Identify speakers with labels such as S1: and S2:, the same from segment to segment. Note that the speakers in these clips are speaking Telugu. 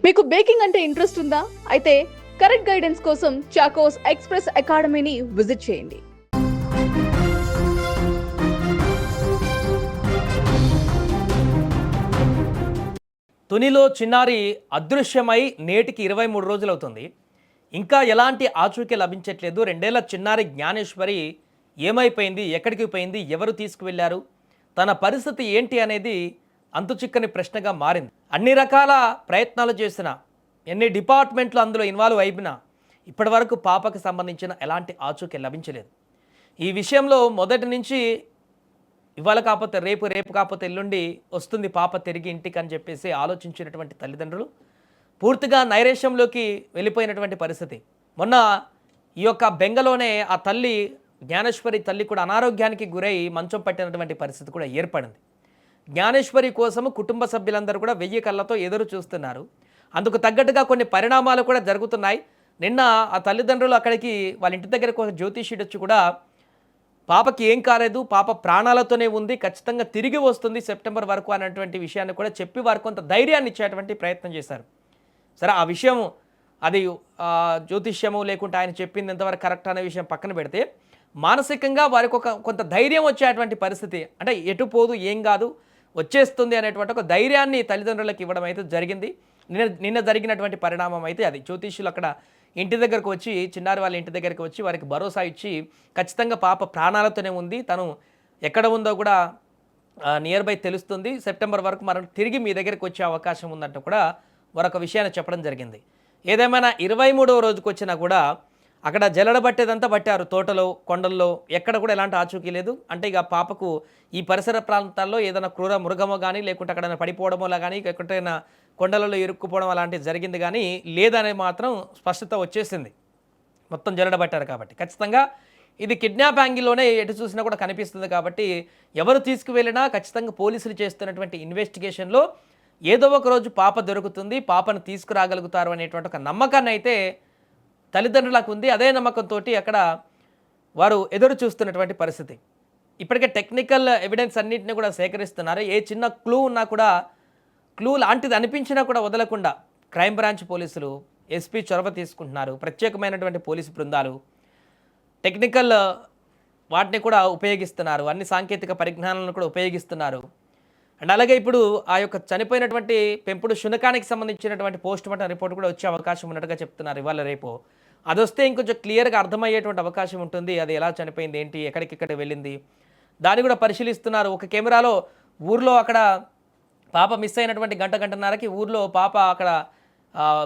S1: మీకు బేకింగ్ అంటే ఇంట్రెస్ట్ ఉందా? అయితే కరెక్ట్ గైడెన్స్ కోసం చాకోస్ ఎక్స్‌ప్రెస్ అకాడమీని విజిట్ చేయండి.
S2: తునిలో చిన్నారి అదృశ్యమై నేటికి 23 రోజులవుతుంది. ఇంకా ఎలాంటి ఆచూకీ లభించట్లేదు. 2 ఏళ్ల చిన్నారి జ్ఞానేశ్వరి ఏమైపోయింది? ఎక్కడికి పోయింది? ఎవరు తీసుకువెళ్లారు? తన పరిస్థితి ఏంటి అనేది అంతుచిక్కని ప్రశ్నగా మారింది. అన్ని రకాల ప్రయత్నాలు చేసిన, ఎన్ని డిపార్ట్మెంట్లు అందులో ఇన్వాల్వ్ అయినా ఇప్పటివరకు పాపకు సంబంధించిన ఎలాంటి ఆచూకీ లభించలేదు. ఈ విషయంలో మొదటి నుంచి ఇవాళ కాకపోతే రేపు, రేపు కాకపోతే ఎల్లుండి వస్తుంది పాప తిరిగి ఇంటికి అని చెప్పేసి ఆలోచించినటువంటి తల్లిదండ్రులు పూర్తిగా నైరేశ్యంలోకి వెళ్ళిపోయినటువంటి పరిస్థితి. మొన్న ఈ యొక్క బెంగలోనే ఆ తల్లి జ్ఞానేశ్వరి తల్లి కూడా అనారోగ్యానికి గురై మంచం పట్టినటువంటి పరిస్థితి కూడా ఏర్పడింది. జ్ఞానేశ్వరి కోసము కుటుంబ సభ్యులందరూ కూడా 1000 కళ్ళతో ఎదురు చూస్తున్నారు. అందుకు తగ్గట్టుగా కొన్ని పరిణామాలు కూడా జరుగుతున్నాయి. నిన్న ఆ తల్లిదండ్రులు అక్కడికి వాళ్ళ ఇంటి దగ్గరకు ఒక జ్యోతిష్యుడు వచ్చి కూడా పాపకి ఏం కాలేదు, పాప ప్రాణాలతోనే ఉంది, ఖచ్చితంగా తిరిగి వస్తుంది సెప్టెంబర్ వరకు అన్నటువంటి విషయాన్ని కూడా చెప్పి వారు కొంత ధైర్యాన్ని ఇచ్చేటువంటి ప్రయత్నం చేశారు. సరే, ఆ విషయం అది జ్యోతిష్యము లేకుంటే ఆయన చెప్పింది ఎంతవరకు కరెక్ట్ అనే విషయం పక్కన పెడితే మానసికంగా వారికి కొంత ధైర్యం వచ్చేటువంటి పరిస్థితి, అంటే ఎటు పోదు, ఏం కాదు, వచ్చేస్తుంది అనేటువంటి ఒక ధైర్యాన్ని తల్లిదండ్రులకు ఇవ్వడం అయితే జరిగింది. నిన్న జరిగినటువంటి పరిణామం అయితే అది. జ్యోతిష్యులు అక్కడ ఇంటి దగ్గరకు వచ్చి, చిన్నారి వాళ్ళ ఇంటి దగ్గరికి వచ్చి వారికి భరోసా ఇచ్చి ఖచ్చితంగా పాప ప్రాణాలతోనే ఉంది, తను ఎక్కడ ఉందో కూడా నియర్ బై తెలుస్తుంది, సెప్టెంబర్ వరకు మనం తిరిగి మీ దగ్గరికి వచ్చే అవకాశం ఉందంటూ కూడా మరొక విషయాన్ని చెప్పడం జరిగింది. ఏదేమైనా 23వ రోజుకు వచ్చినా కూడా అక్కడ జల్లడబట్టేదంతా పట్టారు, తోటలో, కొండల్లో, ఎక్కడ కూడా ఎలాంటి ఆచూకీ లేదు. అంటే ఇక పాపకు ఈ పరిసర ప్రాంతాల్లో ఏదైనా క్రూర మృగమో కానీ, లేకుంటే అక్కడ పడిపోవడమోలా కానీ, ఎక్కడైనా కొండలలో ఇరుక్కుపోవడం అలాంటివి జరిగింది కానీ లేదనే మాత్రం స్పష్టత వచ్చేసింది. మొత్తం జల్లడబట్టారు కాబట్టి ఖచ్చితంగా ఇది కిడ్నాప్ యాంగిల్లోనే ఎటు చూసినా కూడా కనిపిస్తుంది. కాబట్టి ఎవరు తీసుకువెళ్ళినా ఖచ్చితంగా పోలీసులు చేస్తున్నటువంటి ఇన్వెస్టిగేషన్లో ఏదో ఒక రోజు పాప దొరుకుతుంది, పాపను తీసుకురాగలుగుతారు అనేటువంటి ఒక నమ్మకాన్ని అయితే తల్లిదండ్రులకు ఉంది. అదే నమ్మకంతో అక్కడ వారు ఎదురు చూస్తున్నటువంటి పరిస్థితి. ఇప్పటికే టెక్నికల్ ఎవిడెన్స్ అన్నింటినీ కూడా సేకరిస్తున్నారు. ఏ చిన్న క్లూ ఉన్నా కూడా, క్లూ లాంటిది అనిపించినా కూడా వదలకుండా క్రైమ్ బ్రాంచ్ పోలీసులు, ఎస్పీ చొరవ తీసుకుంటున్నారు. ప్రత్యేకమైనటువంటి పోలీసు బృందాలు టెక్నికల్ వాటిని కూడా ఉపయోగిస్తున్నారు, అన్ని సాంకేతిక పరిజ్ఞానాలను కూడా ఉపయోగిస్తున్నారు. అండ్ అలాగే ఇప్పుడు ఆ యొక్క చనిపోయినటువంటి పెంపుడు శునకానికి సంబంధించినటువంటి పోస్ట్ మార్టం రిపోర్ట్ కూడా వచ్చే అవకాశం ఉన్నట్టుగా చెప్తున్నారు. ఇవాళ రేపు అది వస్తే ఇంకొంచెం క్లియర్గా అర్థమయ్యేటువంటి అవకాశం ఉంటుంది. అది ఎలా చనిపోయింది, ఏంటి, ఎక్కడికి వెళ్ళింది, దాన్ని కూడా పరిశీలిస్తున్నారు. ఒక కెమెరాలో ఊర్లో అక్కడ పాప మిస్ అయినటువంటి గంటన్నరకి ఊర్లో పాప అక్కడ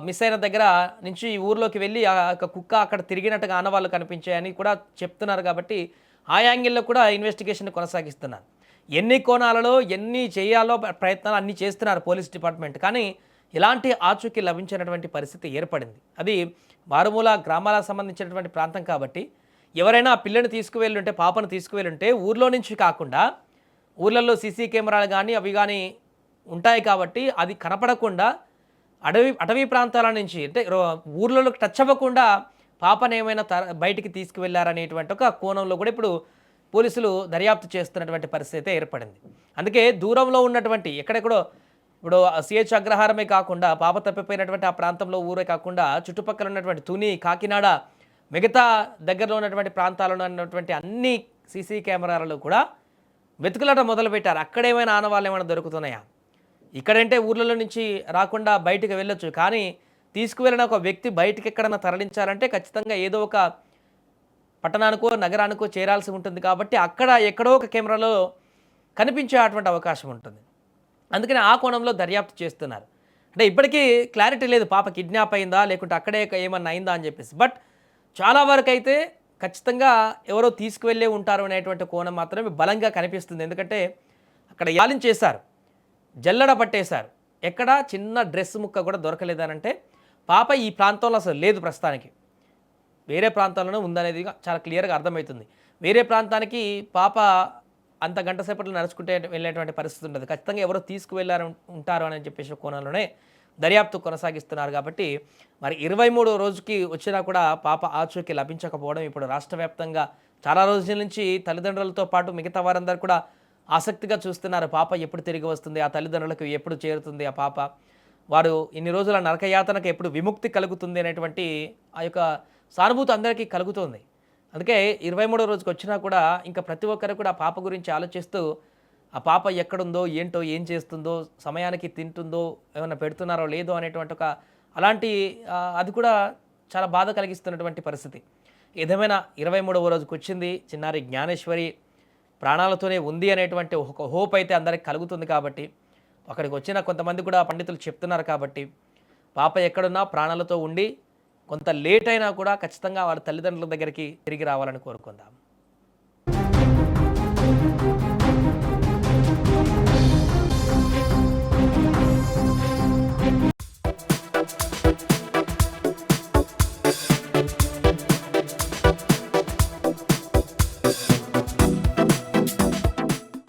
S2: మిస్ అయిన దగ్గర నుంచి ఊర్లోకి వెళ్ళి ఆ కుక్క అక్కడ తిరిగినట్టుగా ఆనవాళ్ళు కనిపించాయని కూడా చెప్తున్నారు. కాబట్టి ఆ యాంగిల్లో కూడా ఇన్వెస్టిగేషన్ కొనసాగిస్తున్నారు. ఎన్ని కోణాలలో ఎన్ని చేయాలో ప్రయత్నాలు అన్నీ చేస్తున్నారు పోలీస్ డిపార్ట్మెంట్. కానీ ఇలాంటి ఆచూకీ లభించినటువంటి పరిస్థితి ఏర్పడింది. అది మారుమూల గ్రామాలకు సంబంధించినటువంటి ప్రాంతం కాబట్టి ఎవరైనా పిల్లని తీసుకువెళ్ళుంటే, పాపను తీసుకువెళ్ళుంటే ఊర్లో నుంచి కాకుండా ఊర్లలో సీసీ కెమెరాలు కానీ అవి కానీ ఉంటాయి కాబట్టి అది కనపడకుండా అటవీ ప్రాంతాల నుంచి, అంటే ఊర్లలోకి టచ్ అవ్వకుండా పాపను ఏమైనా బయటికి తీసుకువెళ్ళారనేటువంటి ఒక కోణంలో కూడా ఇప్పుడు పోలీసులు దర్యాప్తు చేస్తున్నటువంటి పరిస్థితి ఏర్పడింది. అందుకే దూరంలో ఉన్నటువంటి ఎక్కడెక్కడో ఇప్పుడు సిహెచ్ అగ్రహారమే కాకుండా పాప తప్పిపోయినటువంటి ఆ ప్రాంతంలో ఊరే కాకుండా చుట్టుపక్కల ఉన్నటువంటి తుని, కాకినాడ, మిగతా దగ్గరలో ఉన్నటువంటి ప్రాంతాలలో ఉన్నటువంటి అన్ని సీసీ కెమెరాలలో కూడా వెతుకులాట మొదలుపెట్టారు. అక్కడేమైనా ఆనవాళ్ళు ఏమైనా దొరుకుతున్నాయా? ఇక్కడంటే ఊర్లలో నుంచి రాకుండా బయటికి వెళ్ళొచ్చు, కానీ తీసుకువెళ్ళిన ఒక వ్యక్తి బయటికి ఎక్కడన్నా తరలించాలంటే ఖచ్చితంగా ఏదో ఒక పట్టణానికో నగరానికో చేరాల్సి ఉంటుంది. కాబట్టి అక్కడ ఎక్కడో ఒక కెమెరాలో కనిపించేటువంటి అవకాశం ఉంటుంది. అందుకని ఆ కోణంలో దర్యాప్తు చేస్తున్నారు. అంటే ఇప్పటికీ క్లారిటీ లేదు పాప కిడ్నాప్ అయిందా లేకుంటే అక్కడే ఏమన్నా అయిందా అని చెప్పేసి. బట్ చాలా వరకు అయితే ఖచ్చితంగా ఎవరో తీసుకువెళ్ళే ఉంటారు అనేటువంటి కోణం మాత్రమే బలంగా కనిపిస్తుంది. ఎందుకంటే అక్కడ యాలించేశారు, జల్లడ పట్టేశారు, ఎక్కడ చిన్న డ్రెస్ ముక్క కూడా దొరకలేదనంటే పాప ఈ ప్రాంతంలో అసలు లేదు, ప్రస్తుతానికి వేరే ప్రాంతాల్లోనే ఉందనేది చాలా క్లియర్గా అర్థమవుతుంది. వేరే ప్రాంతానికి పాప అంత గంట సేపట్లో నడుచుకుంటే వెళ్ళేటువంటి పరిస్థితి ఉండదు. ఖచ్చితంగా ఎవరో తీసుకువెళ్ళారు ఉంటారు అని చెప్పేసి కోణంలోనే దర్యాప్తు కొనసాగిస్తున్నారు. కాబట్టి మరి 23వ రోజుకి వచ్చినా కూడా పాప ఆచూకీ లభించకపోవడం ఇప్పుడు రాష్ట్ర వ్యాప్తంగా చాలా రోజుల నుంచి తల్లిదండ్రులతో పాటు మిగతా వారందరూ కూడా ఆసక్తిగా చూస్తున్నారు. పాప ఎప్పుడు తిరిగి వస్తుంది, ఆ తల్లిదండ్రులకు ఎప్పుడు చేరుతుంది ఆ పాప. వారు ఇన్ని రోజుల నరకయాతనకు ఎప్పుడు విముక్తి కలుగుతుంది అనేటువంటి ఆ యొక్క సానుభూతి అందరికీ కలుగుతుంది. అందుకే 23వ రోజుకి వచ్చినా కూడా ఇంకా ప్రతి ఒక్కరు కూడా ఆ పాప గురించి ఆలోచిస్తూ ఆ పాప ఎక్కడుందో ఏంటో ఏం చేస్తుందో సమయానికి తింటుందో ఏమైనా పెడుతున్నారో లేదో అనేటువంటి ఒక అలాంటి అది కూడా చాలా బాధ కలిగిస్తున్నటువంటి పరిస్థితి. ఏదేమైనా 23వ రోజుకి వచ్చింది చిన్నారి జ్ఞానేశ్వరి ప్రాణాలతోనే ఉంది అనేటువంటి ఒక హోప్ అయితే అందరికి కలుగుతుంది. కాబట్టి అక్కడికి వచ్చిన కొంతమంది కూడా పండితులు చెప్తున్నారు కాబట్టి పాప ఎక్కడున్నా ప్రాణాలతో ఉండి కొంత లేట్ అయినా కూడా ఖచ్చితంగా వాళ్ళ తల్లిదండ్రుల దగ్గరికి తిరిగి రావాలని కోరుకుందాం.